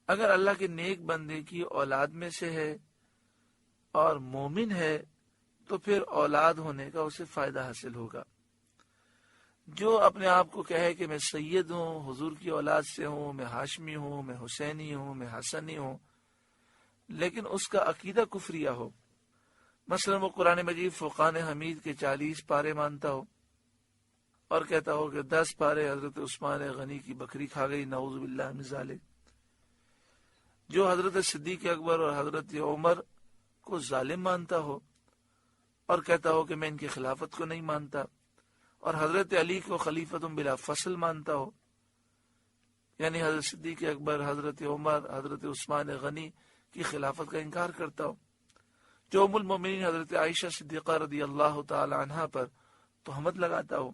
اگر اللہ کے نیک بندے کی اولاد میں سے ہے اور مومن ہے تو پھر اولاد ہونے کا اسے فائدہ حاصل ہوگا۔ جو اپنے آپ کو کہے کہ میں سید ہوں، حضور کی اولاد سے ہوں، میں ہاشمی ہوں، میں حسینی ہوں، میں حسنی ہوں، لیکن اس کا عقیدہ کفریہ ہو، مثلا وہ قرآن مجید فرقان حمید کے 40 پارے مانتا ہو اور کہتا ہو کہ 10 پارے حضرت عثمان غنی کی بکری کھا گئی، نعوذ باللہ من ذالک، جو حضرت صدیق اکبر اور حضرت عمر کو ظالم مانتا ہو اور کہتا ہو کہ میں ان کی خلافت کو نہیں مانتا، اور حضرت علی کو خلیفۃ بلا فصل مانتا ہو، یعنی حضرت صدیق اکبر، حضرت عمر، حضرت عثمان غنی کی خلافت کا انکار کرتا ہو، جو ام المومنین حضرت عائشہ صدیقہ رضی اللہ تعالی عنہا پر تہمت لگاتا ہو،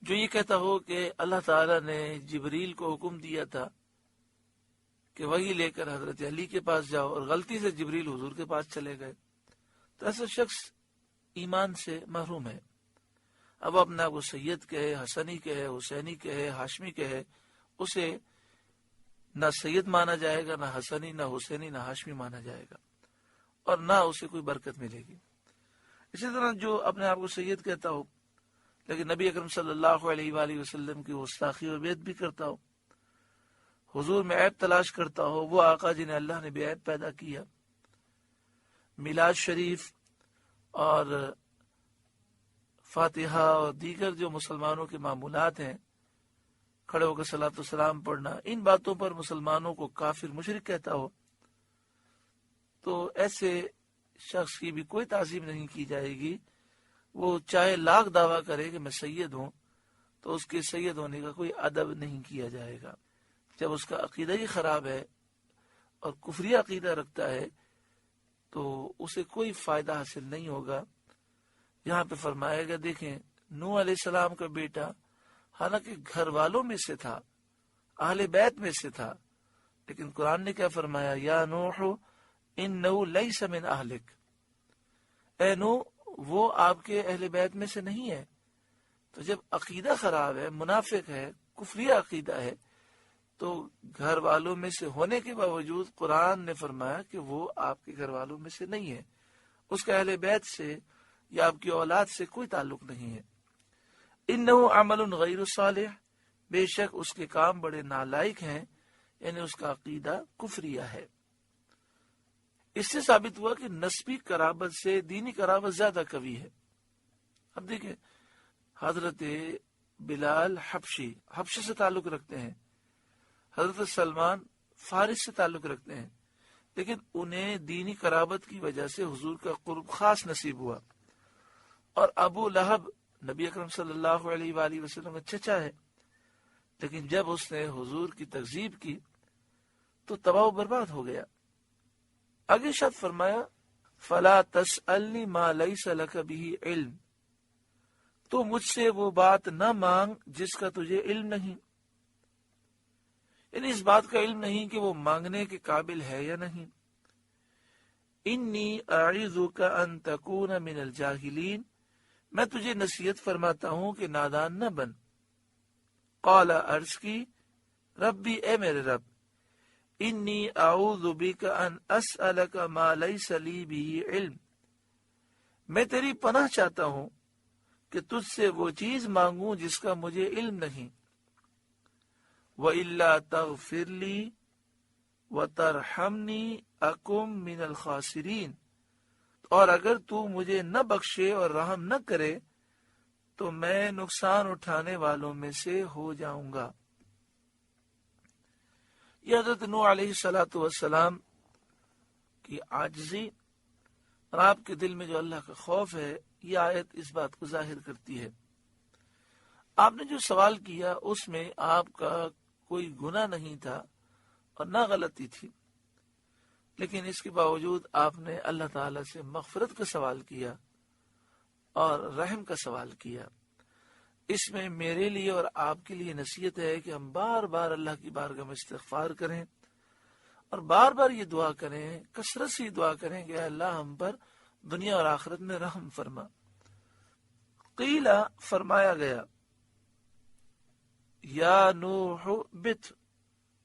جو یہ کہتا ہو کہ اللہ تعالی نے جبریل کو حکم دیا تھا کہ وہی لے کر حضرت علی کے پاس جاؤ اور غلطی سے جبریل حضور کے پاس چلے گئے، تو ایسا شخص ایمان سے محروم ہے۔ اب اپنے آپ کو سید کہے، حسنی کہے، حسینی کہے، ہاشمی کہے، اسے نہ سید مانا جائے گا، نہ حسنی، نہ حسینی، نہ ہاشمی مانا جائے گا، اور نہ اسے کوئی برکت ملے گی۔ اسی طرح جو اپنے آپ کو سید کہتا ہو لیکن نبی اکرم صلی اللہ علیہ وآلہ وسلم کی گستاخی و بیعت بھی کرتا ہو، حضور میں عیب تلاش کرتا ہو، وہ آقا جنہیں اللہ نے بے عیب پیدا کیا، میلاد شریف اور فاتحہ اور دیگر جو مسلمانوں کے معمولات ہیں، کھڑے ہو کر صلاۃ والسلام پڑھنا، ان باتوں پر مسلمانوں کو کافر مشرک کہتا ہو، تو ایسے شخص کی بھی کوئی تعظیم نہیں کی جائے گی۔ وہ چاہے لاکھ دعویٰ کرے کہ میں سید ہوں، تو اس کے سید ہونے کا کوئی ادب نہیں کیا جائے گا۔ جب اس کا عقیدہ ہی خراب ہے اور کفری عقیدہ رکھتا ہے تو اسے کوئی فائدہ حاصل نہیں ہوگا۔ یہاں پہ فرمایا گا، دیکھیں نوح علیہ السلام کا بیٹا حالانکہ گھر والوں میں سے تھا، اہل بیت میں سے تھا، لیکن قرآن نے کیا فرمایا، یا نوح انہ لیس من اہلک، اے نوح وہ آپ کے اہل بیت میں سے نہیں ہے۔ تو جب عقیدہ خراب ہے، منافق ہے، کفری عقیدہ ہے، تو گھر والوں میں سے ہونے کے باوجود قرآن نے فرمایا کہ وہ آپ کے گھر والوں میں سے نہیں ہے، اس کا اہل بیت سے یا آپ کی اولاد سے کوئی تعلق نہیں ہے۔ انہ عمل غیر صالح، بے شک اس کے کام بڑے نالائق ہیں، یعنی اس کا عقیدہ کفریہ ہے۔ اس سے ثابت ہوا کہ نسبی قرابت سے دینی قرابت زیادہ قوی ہے۔ اب دیکھیں حضرت بلال حبشہ سے تعلق رکھتے ہیں، حضرت سلمان فارس سے تعلق رکھتے ہیں، لیکن انہیں دینی قرابت کی وجہ سے حضور کا قرب خاص نصیب ہوا۔ اور ابو لہب نبی اکرم صلی اللہ علیہ وآلہ وسلم کا چچا ہے، لیکن جب اس نے حضور کی تکذیب کی تو تباہ و برباد ہو گیا۔ آگے ارشاد فرمایا، فَلَا تَسْأَلْنِ مَا لَيْسَ لَكَ بِهِ عِلْم، تو مجھ سے وہ بات نہ مانگ جس کا تجھے علم نہیں، یعنی اس بات کا علم نہیں کہ وہ مانگنے کے قابل ہے یا نہیں۔ انی اعوذک ان تکون من الجاہلین، میں تجھے نصیحت فرماتا ہوں کہ نادان نہ بن۔ قال، عرض کی، ربی اے میرے رب، انی اعوذ بک ان اسألک ما لیس لی بہ علم، میں تیری پناہ چاہتا ہوں کہ تجھ سے وہ چیز مانگوں جس کا مجھے علم نہیں۔ وَإِلَّا تَغْفِرْ لِي وَتَرْحَمْنِي أَكُمْ مِنَ الْخَاسِرِينَ، اور اگر تو مجھے نہ بخشے اور رحم نہ کرے تو میں نقصان اٹھانے والوں میں سے ہو جاؤں گا۔ یہ حضرت نوح علیہ السلام کی عاجزی اور آپ کے دل میں جو اللہ کا خوف ہے، یہ آیت اس بات کو ظاہر کرتی ہے۔ آپ نے جو سوال کیا اس میں آپ کا کوئی گناہ نہیں تھا اور نہ غلطی تھی، لیکن اس کے باوجود آپ نے اللہ تعالی سے مغفرت کا سوال کیا اور رحم کا سوال کیا۔ اس میں میرے لیے اور آپ کے لیے نصیحت ہے کہ ہم بار بار اللہ کی بارگاہ میں استغفار کریں اور بار بار یہ دعا کریں، کثرت سے یہ دعا کریں کہ اے اللہ ہم پر دنیا اور آخرت میں رحم فرما۔ قیلا، فرمایا گیا، یا نوح بت،